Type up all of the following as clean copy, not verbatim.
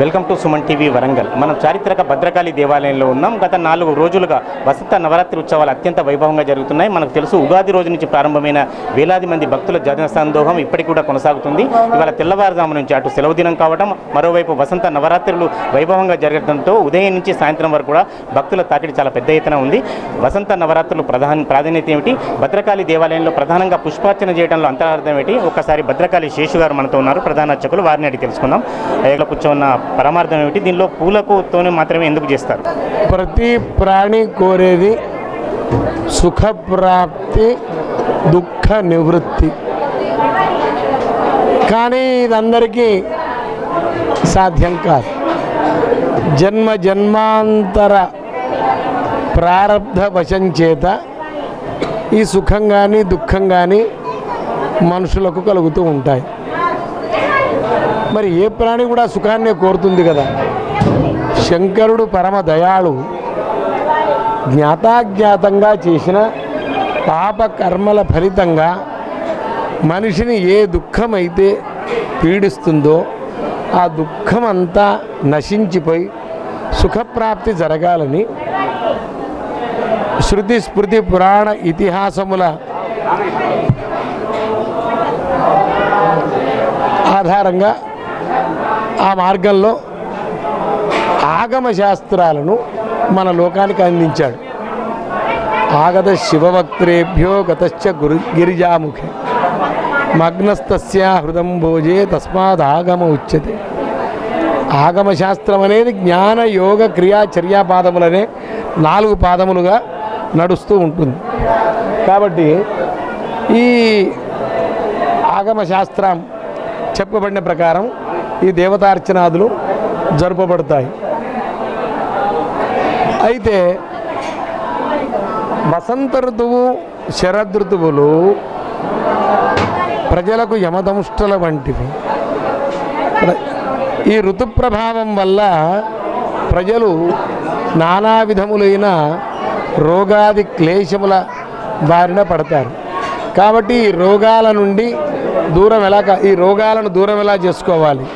Welcome to Suman TV Warangal. మనం చారిత్రక భద్రకాళి దేవాలయంలో ఉన్నాం. గత 4 రోజులుగా వసంత నవరాత్రి ఉత్సవాలు అత్యంత వైభవంగా జరుగుతున్నాయి. మనకు తెలుసు ఉగాది రోజు నుంచి ప్రారంభమైన వేలాది మంది భక్తుల జనసందోహం ఇప్పటికి కూడా కొనసాగుతుంది. ఇవాళ తెల్లవారుజాము నుంచి అటు సెలవు దినం కావడం, మరోవైపు వసంత నవరాత్రులు వైభవంగా జరగడంతో ఉదయం నుంచి సాయంత్రం వరకు కూడా భక్తుల తాకిడి చాలా పెద్ద ఎత్తున ఉంది. వసంత నవరాత్రులు ప్రాధాన్యత ఏమిటి, భద్రకాళి దేవాలయంలో ప్రధానంగా పుష్పార్చన చేయడంలో అంతరార్థం ఏమిటి, ఒక్కసారి భద్రకాళి శేషు గారు మనతో ఉన్నారు, ప్రధాన అర్చకులు, వారిని అడిగి తెలుసుకుందాం. కూర్చోన్న పరమార్థం ఏమిటి, దీనిలో పూలకుతోనే మాత్రమే ఎందుకు చేస్తారు? ప్రతి ప్రాణి కోరేది సుఖప్రాప్తి, దుఃఖ నివృత్తి. కానీ ఇదందరికీ సాధ్యం కాదు. జన్మ జన్మాంతర ప్రారబ్ధ వశం చేత ఈ సుఖం కానీ దుఃఖం కానీ మనుషులకు కలుగుతూ ఉంటాయి. మరి ఏ ప్రాణి కూడా సుఖాన్నే కోరుతుంది కదా. శంకరుడు పరమ దయాళు. జ్ఞాతాజ్ఞాతంగా చేసిన పాప కర్మల ఫలితంగా మనిషిని ఏ దుఃఖమైతే పీడిస్తుందో ఆ దుఃఖం అంతా నశించిపోయి సుఖప్రాప్తి జరగాలని శృతి స్మృతి పురాణ ఇతిహాసముల ఆధారంగా ఆ మార్గంలో ఆగమ శాస్త్రాలను మన లోకానికి అందించాడు. ఆగత శివవక్త్రేభ్యో గతశ్చ గిరిజాముఖే మగ్నస్తస్య హృదం భోజే తస్మాత్ ఆగమ ఉచ్యతే. ఆగమ శాస్త్రం అనేది జ్ఞాన యోగ క్రియా చర్యాపాదములనే 4 పాదములుగా నడుస్తూ ఉంటుంది. కాబట్టి ఈ ఆగమ శాస్త్రం చెప్పబడిన ప్రకారం ఈ దేవతార్చనాదులు జరుపబడతాయి. అయితే వసంత ఋతువు, శరదృతువులు ప్రజలకు యమదంష్టుల వంటివి. ఈ ఋతు ప్రభావం వల్ల ప్రజలు నానా విధములైన రోగాది క్లేశముల బారిన పడతారు. కాబట్టి ఈ రోగాలను దూరం ఎలా చేసుకోవాలి,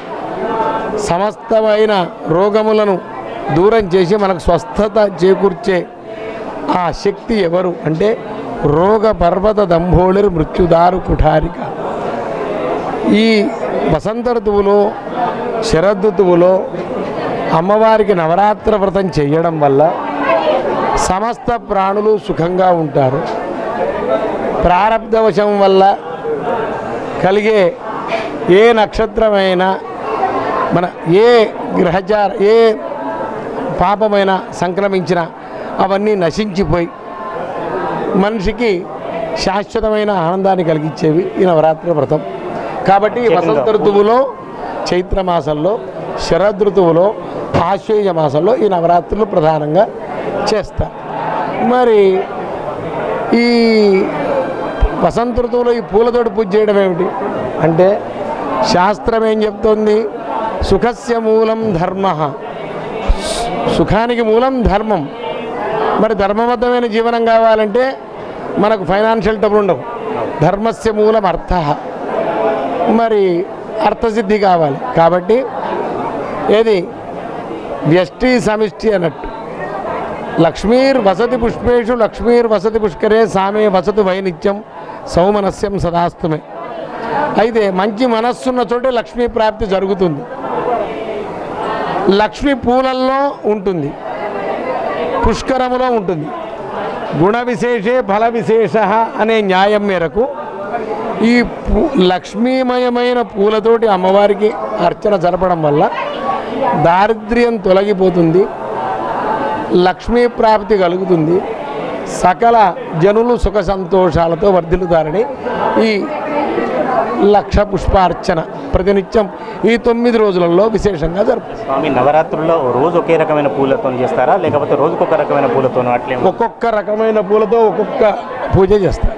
సమస్తమైన రోగములను దూరం చేసి మనకు స్వస్థత చేకూర్చే ఆ శక్తి ఎవరు అంటే రోగ పర్వత దంభోళిర్ మృత్యుదారు కుఠారిక. ఈ వసంత ఋతువులో, శరదృతువులో అమ్మవారికి నవరాత్ర వ్రతం చేయడం వల్ల సమస్త ప్రాణులు సుఖంగా ఉంటారు. ప్రారబ్ధవశం వల్ల కలిగే ఏ నక్షత్రమైనా, మన ఏ గ్రహచార ఏ పాపమైనా సంక్రమించిన అవన్నీ నశించిపోయి మనిషికి శాశ్వతమైన ఆనందాన్ని కలిగించేవి ఈ నవరాత్రి వ్రతం. కాబట్టి వసంత ఋతువులో, చైత్రమాసంలో, శరదృతువులో, ఆశ్వేజ మాసంలో ఈ నవరాత్రులు ప్రధానంగా చేస్తారు. మరి ఈ వసంత ఋతువులో ఈ పూలతోటి పూజ చేయడం ఏమిటి అంటే, శాస్త్రం ఏం చెప్తోంది? సుఖస్య మూలం ధర్మ. సుఖానికి మూలం ధర్మం. మరి ధర్మబద్ధమైన జీవనం కావాలంటే మనకు ఫైనాన్షియల్ ట్రబుల్ ఉండవు. ధర్మస్య మూలం అర్థ. మరి అర్థసిద్ధి కావాలి. కాబట్టి ఏది వ్యష్టి సమిష్టి అన్నట్టు. లక్ష్మీర్ వసతి పుష్పేషు లక్ష్మీర్ వసతి పుష్కరే సామే వసతి వైనిత్యం సౌమనస్యం సదాస్తుమే. అయితే మంచి మనస్సున్న చోటే లక్ష్మీ ప్రాప్తి జరుగుతుంది. లక్ష్మి పూలల్లో ఉంటుంది, పుష్కరములో ఉంటుంది. గుణ విశేషే ఫల విశేష అనే న్యాయం మేరకు ఈ లక్ష్మీమయమైన పూలతోటి అమ్మవారికి అర్చన జరపడం వల్ల దారిద్ర్యం తొలగిపోతుంది, లక్ష్మీ ప్రాప్తి కలుగుతుంది, సకల జనులు సుఖ సంతోషాలతో వర్ధిల్లుతారని ఈ లక్ష పుష్పార్చన ప్రతినిత్యం ఈ 9 రోజులలో విశేషంగా జరుపుతారు. స్వామి, నవరాత్రుల్లో రోజు ఒకే రకమైన పూలతో చేస్తారా, లేకపోతే రోజుకొక రకమైన పూలతో? అట్లే ఒక్కొక్క రకమైన పూలతో ఒక్కొక్క పూజ చేస్తారు.